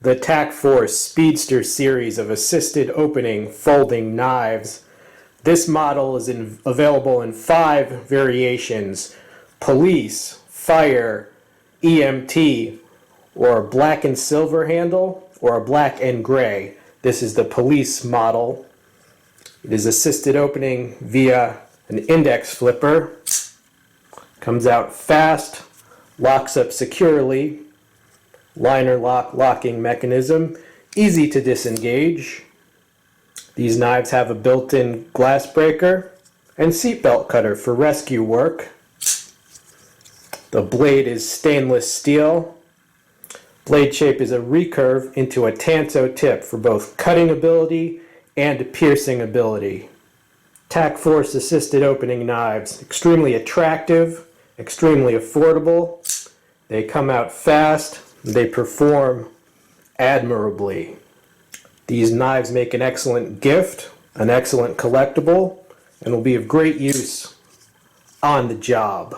The Tac-Force Speedster series of assisted opening folding knives. This model is available in 5 variations: police, fire, EMT, or a black and silver handle, or a black and gray. This is the police model. It is assisted opening via an index flipper. Comes out fast, locks up securely, liner lock locking mechanism, easy to disengage. These knives have a built-in glass breaker and seatbelt cutter for rescue work. The blade is stainless steel. Blade shape is a recurve into a tanso tip for both cutting ability and piercing ability. Tac-Force assisted opening knives, extremely attractive, extremely affordable. They come out fast, they perform admirably. These knives make an excellent gift, an excellent collectible, and will be of great use on the job.